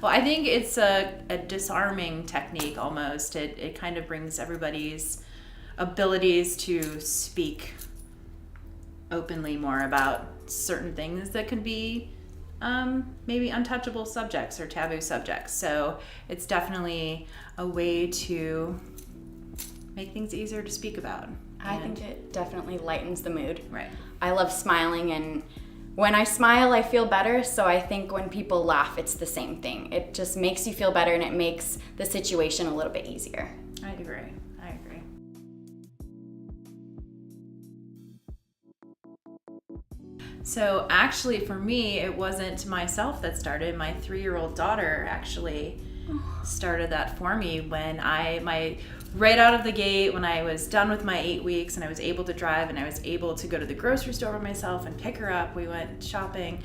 Well, I think it's a disarming technique almost. It kind of brings everybody's abilities to speak openly more about certain things that could be maybe untouchable subjects or taboo subjects. So it's definitely a way to make things easier to speak about. I think it definitely lightens the mood. Right. I love smiling, and when I smile, I feel better. So I think when people laugh, it's the same thing. It just makes you feel better, and it makes the situation a little bit easier. I agree. So actually for me, it wasn't myself that started. My 3-year-old daughter actually started that for me when right out of the gate, when I was done with my 8 weeks and I was able to drive and I was able to go to the grocery store by myself and pick her up. We went shopping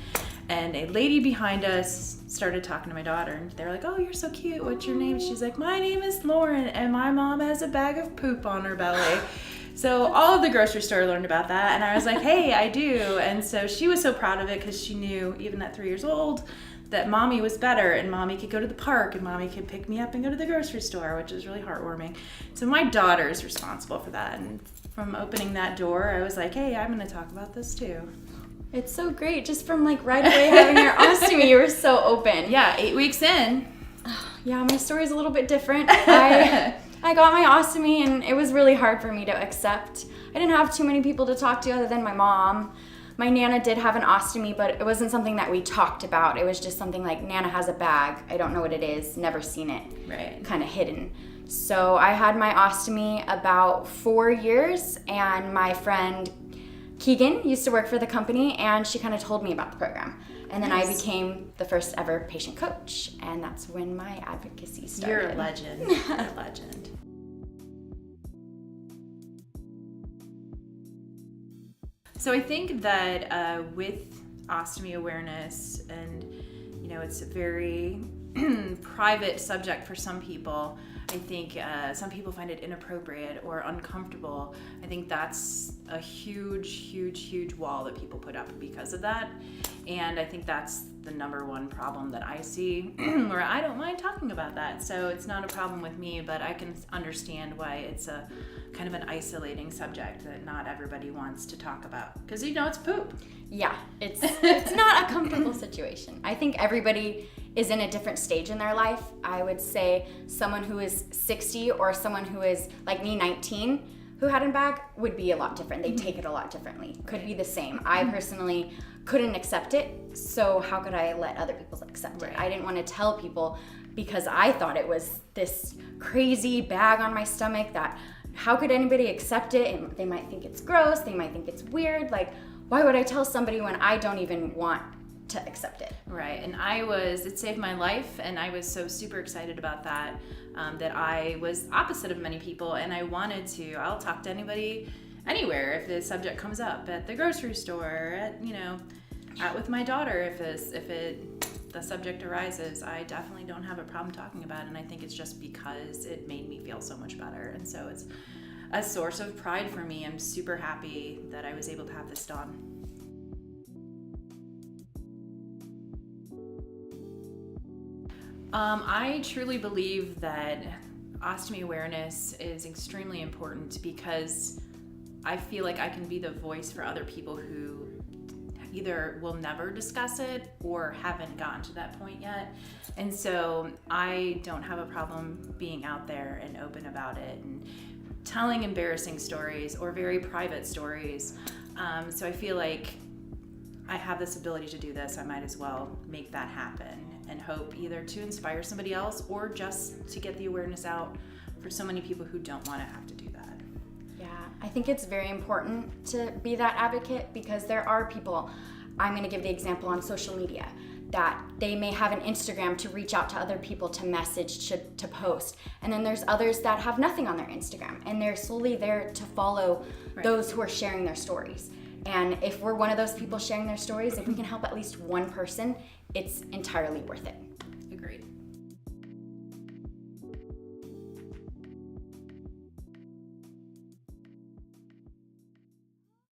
and a lady behind us started talking to my daughter and they were like, "Oh, you're so cute. What's your name?" She's like, "My name is Lauren and my mom has a bag of poop on her belly." So all of the grocery store learned about that, and I was like, "Hey, I do." And so she was so proud of it because she knew, even at 3 years old, that mommy was better and mommy could go to the park and mommy could pick me up and go to the grocery store, which is really heartwarming. So my daughter is responsible for that. And from opening that door, I was like, "Hey, I'm going to talk about this too." It's so great. Just from like right away having your ostomy, you were so open. Yeah, 8 weeks in. Yeah, my story's a little bit different. I got my ostomy and it was really hard for me to accept. I didn't have too many people to talk to other than my mom. My Nana did have an ostomy, but it wasn't something that we talked about. It was just something like, Nana has a bag. I don't know what it is. Never seen it. Right. Kind of hidden. So I had my ostomy about 4 years, and my friend Keegan used to work for the company, and she kind of told me about the program. And then I became the first ever patient coach, and that's when my advocacy started. You're a legend. You're a legend. So I think that with ostomy awareness, and it's a very private subject for some people. I think some people find it inappropriate or uncomfortable. I think that's a huge wall that people put up because of that. And I think that's the number one problem that I see where I don't mind talking about that. So it's not a problem with me, but I can understand why it's a kind of an isolating subject that not everybody wants to talk about. Because it's poop. Yeah, it's not a comfortable situation. I think everybody is in a different stage in their life. I would say someone who is 60 or someone who is like me, 19, who had a bag would be a lot different. They take it a lot differently. Could be the same. I personally couldn't accept it, so how could I let other people accept it? I didn't want to tell people because I thought it was this crazy bag on my stomach that how could anybody accept it? And they might think it's gross, they might think it's weird. Like, why would I tell somebody when I don't even want to accept it? Right, and it saved my life, and I was so super excited about that, that I was opposite of many people, and I wanted to. I'll talk to anybody, anywhere, if the subject comes up, at the grocery store, out with my daughter, if the subject arises. I definitely don't have a problem talking about it, and I think it's just because it made me feel so much better, and so it's a source of pride for me. I'm super happy that I was able to have this done. I truly believe that ostomy awareness is extremely important because I feel like I can be the voice for other people who either will never discuss it or haven't gotten to that point yet. And so I don't have a problem being out there and open about it and telling embarrassing stories or very private stories. So I feel like I have this ability to do this. I might as well make that happen and hope either to inspire somebody else or just to get the awareness out for so many people who don't want to have to do that. Yeah, I think it's very important to be that advocate because there are people, I'm going to give the example on social media, that they may have an Instagram to reach out to other people, to message, to post. And then there's others that have nothing on their Instagram and they're solely there to follow those who are sharing their stories. And if we're one of those people sharing their stories, if we can help at least one person, it's entirely worth it.